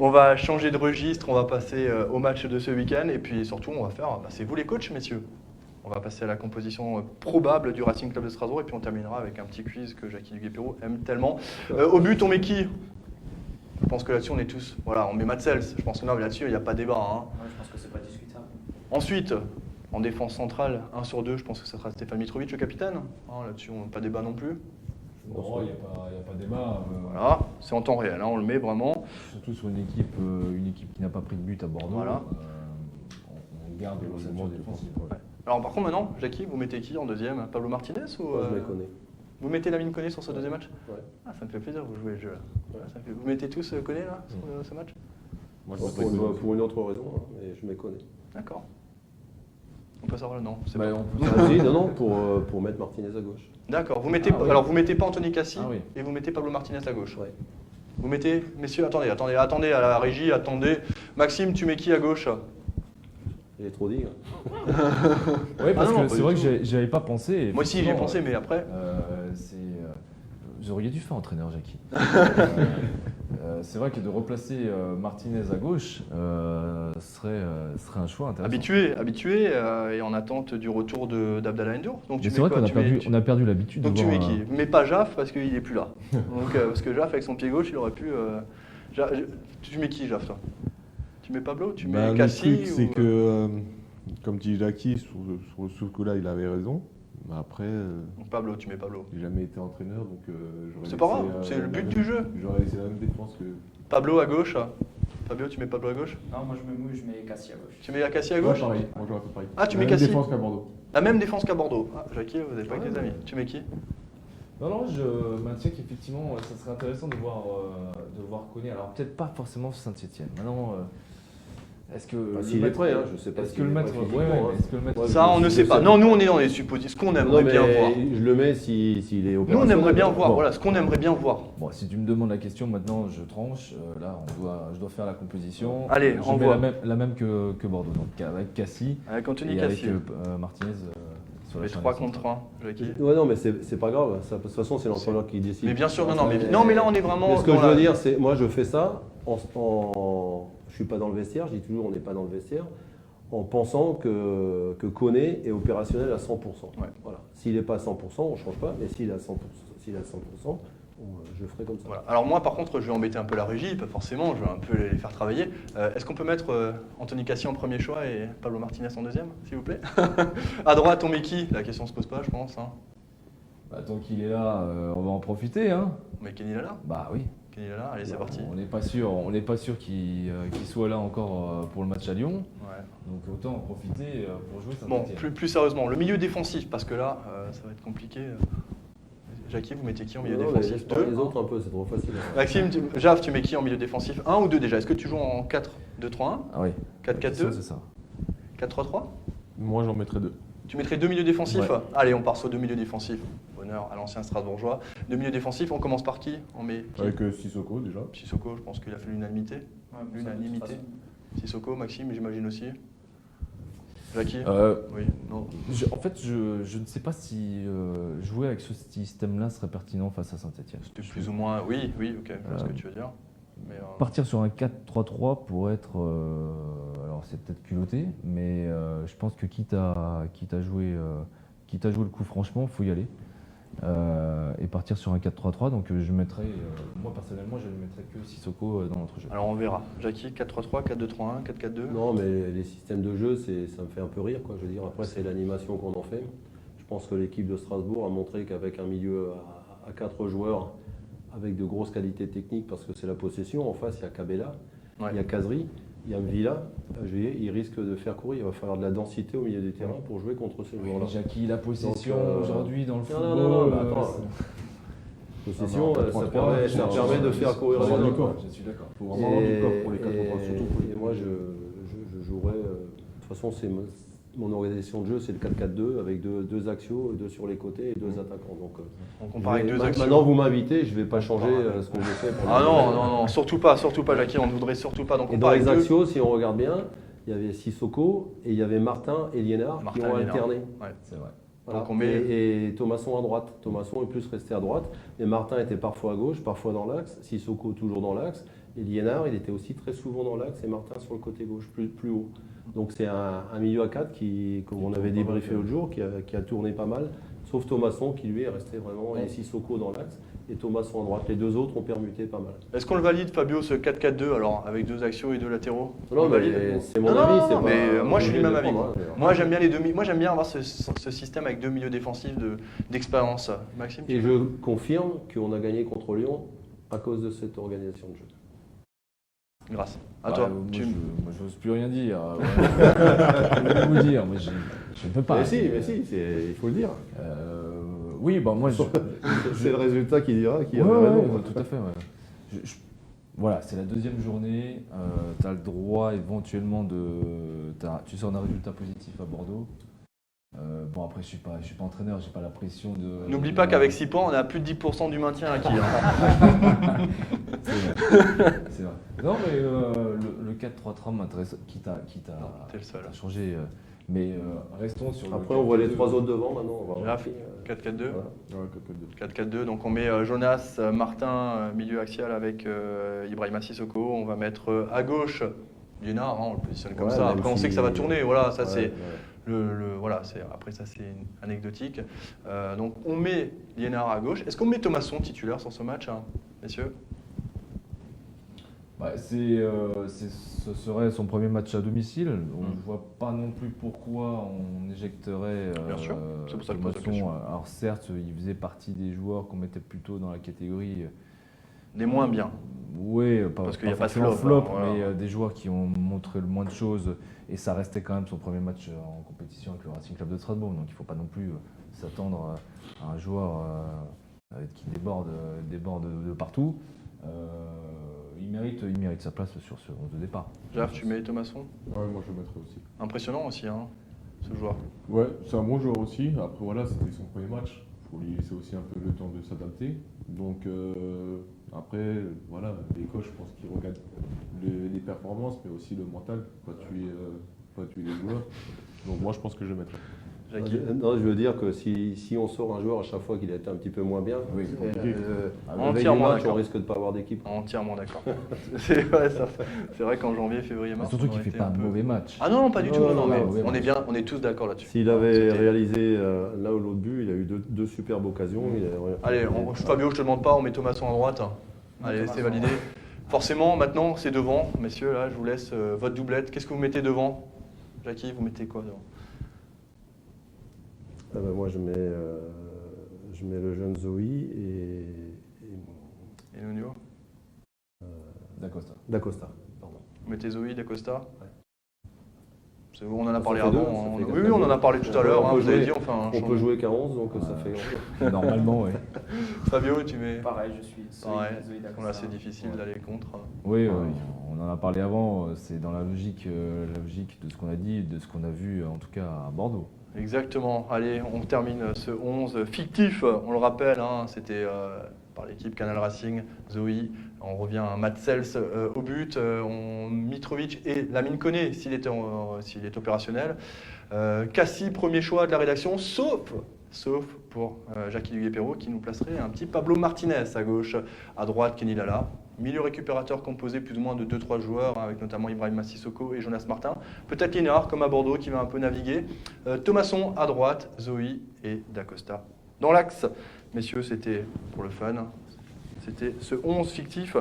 On va changer de registre, on va passer au match de ce week-end et puis surtout on va faire, c'est vous les coachs messieurs. On va passer à la composition probable du Racing Club de Strasbourg et puis on terminera avec un petit quiz que Jackie Duguay-Pérou aime tellement. Au but on met qui? Je pense que là-dessus on est tous, voilà, on met Matsels. Je pense que non, mais là-dessus il n'y a pas débat. Hein. Ouais, je pense que c'est pas discutable. Ensuite, en défense centrale, 1 sur 2, je pense que ce sera Stéphane Mitrovic le capitaine. Hein, là-dessus on n'a pas débat non plus. Non, il n'y a pas débat. Voilà, c'est en temps réel, hein, on le met vraiment. Surtout sur une équipe qui n'a pas pris de but à Bordeaux. Voilà. On garde le mouvement défensif. Ouais. Alors par contre maintenant, Jackie, vous mettez qui en deuxième? Pablo Martinez ou Je les connais. Vous mettez Lamine Koné sur ce deuxième match? Ouais. Ah, ça me fait plaisir, vous jouez le jeu là. Ouais, ça me fait... Vous mettez tous Koné là, sur ce match? Moi, Pour une autre raison, hein, mais je les connais. D'accord. On peut savoir le nom, c'est bah, pas... on peut... Ah, si, non, pour mettre Martinez à gauche. D'accord, vous mettez... oui. Alors vous mettez pas Anthony Cassi Ah, oui. et vous mettez Pablo Martinez à gauche. Ouais. Vous mettez... Messieurs, attendez à la régie, attendez. Maxime, tu mets qui à gauche? Il est trop dit. Hein. Oui, parce Ah non, que pas c'est du vrai tout. que j'y avais pas pensé. et Moi aussi j'y ai effectivement, pensé, mais après... Vous auriez dû faire entraîneur, Jackie. C'est vrai que de replacer Martinez à gauche serait un choix intéressant. Habitué et en attente du retour d'Abdallah Ndour. Donc tu Mais mets c'est vrai quoi? qu'on a Tu mets- perdu, on a perdu l'habitude de Donc tu voir. mets qui? Mais pas Jaff parce qu'il est plus là. Donc, parce que Jaff avec son pied gauche, il aurait pu. Tu mets qui Jaff toi? Tu mets Pablo? Tu mets Le Cassi truc, c'est que, comme dit Jackie, sur ce coup-là, il avait raison. Mais après, Donc Pablo, tu mets Pablo. j'ai jamais été entraîneur, donc j'aurais C'est pas laissé, grave, c'est le but la du même- jeu. J'aurais laissé la même défense que. Pablo à gauche. Fabio, tu mets Pablo à gauche? Non, moi je me mouille, je mets Cassie à gauche. Tu mets Cassi à Ouais, gauche? pareil. Moi, j'aurais fait pareil. Ah, tu La mets même Cassi? défense qu'à Bordeaux. La même défense qu'à Bordeaux. Ah, Jackie, vous n'êtes pas avec Ouais, des amis. ouais. Tu mets qui? Non, je maintiens qu'effectivement, ça serait intéressant de voir Koné. Alors peut-être pas forcément sur Saint-Etienne. Maintenant, est-ce que S'il est prêt, hein, je sais pas Est-ce s'il que le est maître, prêt ouais, physiquement, hein. est-ce que le maître, Ouais, Ça, on ne sait pas. Non, nous, on est dans les suppositions. Ce qu'on aimerait Non, bien mais voir. je le mets s'il est Nous, opérationnel. on aimerait bien voir. Bon. Voilà, ce qu'on aimerait bien voir. Bon, si tu me demandes la question, maintenant je tranche. Là, je dois faire la composition. Allez, je envoie. mets la même que Bordeaux, donc avec Cassie Avec Anthony et Cassi. avec Martinez sur la Les charnière 3 centrale. contre 1, Jackie. Ouais, non, mais c'est pas grave. Ça, de toute façon, c'est l'entraîneur qui décide. Mais bien sûr, non, mais là, on est vraiment. Mais ce que dans je veux la- dire, c'est moi, je fais ça je suis pas dans le vestiaire. Je dis toujours, on n'est pas dans le vestiaire, en pensant que Koné est opérationnel à 100%. Ouais. Voilà. S'il n'est pas à 100%, on ne change pas. Mais s'il est à 100%, je ferai comme ça. Voilà. Alors moi, par contre, je vais embêter un peu la régie, pas forcément, je vais un peu les faire travailler. Est-ce qu'on peut mettre Anthony Cassi en premier choix et Pablo Martinez en deuxième, s'il vous plaît? À droite, on met qui? La question se pose pas, je pense. Hein. Bah, tant qu'il est là, on va en profiter. Hein. On met Kenny Lala. Bah oui. Kenny Lala, allez, c'est parti. On n'est pas sûr qu'il soit là encore pour le match à Lyon. Ouais. Donc autant en profiter pour jouer Bon, Saint-Etienne. plus sérieusement, le milieu défensif, parce que là, ça va être compliqué. Jackie, vous mettez qui en milieu Non, mais défensif? laisse parler 2. les autres un peu, c'est trop facile. Maxime, Jav, tu mets qui en milieu défensif? 1 ou 2 déjà? Est-ce que tu joues en 4-2-3-1? Ah oui. 4-4-2? C'est ça. 4-3-3? Moi, j'en mettrais 2. Tu mettrais 2 milieux défensifs? Ouais. Allez, on part sur 2 milieux défensifs. Honneur à l'ancien Strasbourgeois. 2 milieux défensifs, on commence par qui? On met qui? Avec Sissoko déjà. Sissoko, je pense qu'il a fait l'unanimité. Ouais, L'unanimité. de toute Sissoko, Maxime, j'imagine aussi. Jackie? Oui, non. En fait, je ne sais pas si jouer avec ce système-là serait pertinent face à Saint-Etienne. C'était plus ou moins. Oui, ok, je vois ce que tu veux dire. Mais, Partir sur un 4-3-3 pour être. Alors, c'est peut-être culotté, mais je pense que quitte à jouer le coup, franchement, il faut y aller. Et partir sur un 4-3-3. Donc, je mettrais. Moi, personnellement, je ne mettrais que Sissoko dans notre jeu. alors on verra. Jackie, 4-3-3, 4-2-3-1, 4-4-2. Non, mais les systèmes de jeu, ça me fait un peu rire, quoi. Je veux dire, après, c'est l'animation qu'on en fait. Je pense que l'équipe de Strasbourg a montré qu'avec un milieu à 4 joueurs, avec de grosses qualités techniques, parce que c'est la possession, en face, il y a Cabella, Ouais. il y a Kazri, il y a Mvila. Il risque de faire courir. Il va falloir de la densité au milieu des terrains pour jouer contre ces joueurs-là. Jackie, la possession Donc, aujourd'hui dans le non, football. non, mais attends. Possession, Ah, ça permet de faire courir Faut les avoir du autres. corps. Je suis d'accord. Il faut vraiment avoir du corps pour les 4 contre 1, surtout pour les. Et moi, je jouerais. De toute façon, c'est mon organisation de jeu, c'est le 4-4-2 avec deux axiaux, 2 sur les côtés et 2 attaquants. Donc, On compare avec 2 actions. maintenant, vous m'invitez, je ne vais pas changer ce que j'ai fait. Pour Ah les- non, surtout pas, Jackie, on ne voudrait surtout pas. Donc Et on dans part les avec 2. axiaux, si on regarde bien, il y avait Sissoko et il y avait Martin et Liénard qui Martin ont et Liénard. alterné. Ouais. C'est vrai. Voilà. Donc on met- Et Thomasson à droite. Thomasson est plus resté à droite. Et Martin était parfois à gauche, parfois dans l'axe. Sissoko toujours dans l'axe. Et Liénard, il était aussi très souvent dans l'axe et Martin sur le côté gauche, plus haut. Donc c'est un milieu à 4 qui, comme on avait débriefé l'autre jour, qui a tourné pas mal, sauf Thomasson qui lui est resté vraiment, et Sissoko dans l'axe, et Thomasson à droite. Les deux autres ont permuté pas mal. Est-ce qu'on le valide, Fabio, ce 4-4-2, alors, avec 2 axiaux et 2 latéraux? Non, On le valide? mais c'est mon Non, avis. non, c'est pas- mais moi je suis du même obligé de avis. prendre, Moi, hein. Moi, j'aime bien les demi. Moi j'aime bien avoir ce système avec 2 milieux défensifs d'expérience. Maxime? Et je confirme qu'on a gagné contre Lyon à cause de cette organisation de jeu. Grâce. À Bah, toi. moi, Tu- je n'ose plus rien dire. Je vais vous dire, moi, je ne peux pas. mais si, il faut le dire. Oui, bah moi, je, C'est le résultat qui dira qui Ouais, avait raison. ouais, tout à fait. Ouais. Voilà, c'est la deuxième journée. Tu as le droit éventuellement tu sors d'un résultat positif à Bordeaux. Bon, après, je suis pas entraîneur, j'ai pas la pression de. N'oublie pas qu'avec 6 points, on est à plus de 10% du maintien acquis. Hein. C'est vrai. C'est vrai. Non, mais le 4-3-3 m'intéresse, quitte à T'es le seul. changer. Mais restons sur Après, le on voit les 4-2. trois autres devant maintenant. On va voir. Grave. 4-4-2. Voilà. Ouais, 4-4-2, 4-4-2. donc on met Jonas, Martin, milieu axial avec Ibrahima Sissoko. On va mettre à gauche Liénard, hein, on le positionne comme Ouais, ça. même Après on si- sait que ça va tourner, voilà, ça Ouais, c'est ouais. voilà, après ça c'est anecdotique. Donc on met Liénard à gauche. Est-ce qu'on met Thomasson titulaire sur ce match, hein, messieurs? Bah, ce serait son premier match à domicile. On ne voit pas non plus pourquoi on éjecterait Bien sûr, c'est pour ça que je pose la question. Thomasson. Alors certes, il faisait partie des joueurs qu'on mettait plutôt dans la catégorie. Des moins bien. Oui, Parce qu'il y a pas de forcément flop, hein, flop, voilà. mais des joueurs qui ont montré le moins de choses. Et ça restait quand même son premier match en compétition avec le Racing Club de Strasbourg. Donc il ne faut pas non plus s'attendre à un joueur qui déborde de partout. Il mérite sa place sur ce 11 de départ. Jaf, tu mets Thomasson? Ouais, moi je le mettrais aussi. Impressionnant aussi, hein, ce joueur. Ouais, c'est un bon joueur aussi. Après, voilà, c'était son premier match. Il faut lui laisser aussi un peu le temps de s'adapter. Donc, après, voilà, les coachs, je pense qu'ils regardent les performances, mais aussi le mental, pas tuer les joueurs. Donc, moi, je pense que je le mettrais. Jackie? Non, je veux dire que si on sort un joueur à chaque fois qu'il a été un petit peu moins bien, Oui, c'est compliqué. avec Entièrement les matchs, on d'accord. risque de ne pas avoir d'équipe. Entièrement d'accord. c'est vrai qu'en janvier, février, mars. surtout on qu'il ne aurait fait été pas un peu- mauvais match. Ah non, pas du Non, tout. non, Non, non, mais ouais, on ouais. est bien, on est tous d'accord là-dessus. S'il avait C'était- réalisé l'un ou l'autre but, il a eu deux superbes occasions. Allez, Fabio, je te demande pas, on met Thomasson à droite. Allez, Thomasson. c'est validé. Forcément, maintenant, c'est devant. Messieurs, là, je vous laisse votre doublette. Qu'est-ce que vous mettez devant? Jackie, vous mettez quoi devant? Ah ben, moi, je mets le jeune Zoé et Et Nuno? D'Acosta. D'Acosta. Pardon. Vous mettez Zoé, D'Acosta? Ouais. C'est bon, on en a Ça parlé fait avant. deux, ça hein. fait Oui, quatre, oui, on en a deux. parlé tout à On peut- l'heure. on hein, peut vous avez jouer- dit, enfin, un On peut changement. jouer qu'à 11, donc ça fait. Normalement, oui. Fabio, tu mets. Pareil, je suis Pareil, Zoé on D'Acosta. a assez difficile Ouais. d'aller contre. Oui, on en a parlé avant. C'est dans la logique de ce qu'on a dit, de ce qu'on a vu en tout cas à Bordeaux. Exactement. Allez, on termine ce 11 fictif, on le rappelle, hein, c'était par l'équipe Canal Racing, Zoé. On revient à Matt Sels au but, Mitrovic et Lamine Koné s'il est opérationnel. Cassie, premier choix de la rédaction, sauf pour Jackie Duguay-Perrault qui nous placerait un petit Pablo Martinez à gauche, à droite Kenny Lala. Milieu récupérateur composé plus ou moins de 2-3 joueurs, hein, avec notamment Ibrahima Sissoko et Jonas Martin. Peut-être Liénard, comme à Bordeaux, qui va un peu naviguer. Thomasson à droite, Zoé et D'Acosta dans l'axe. Messieurs, c'était pour le fun. C'était ce 11 fictif.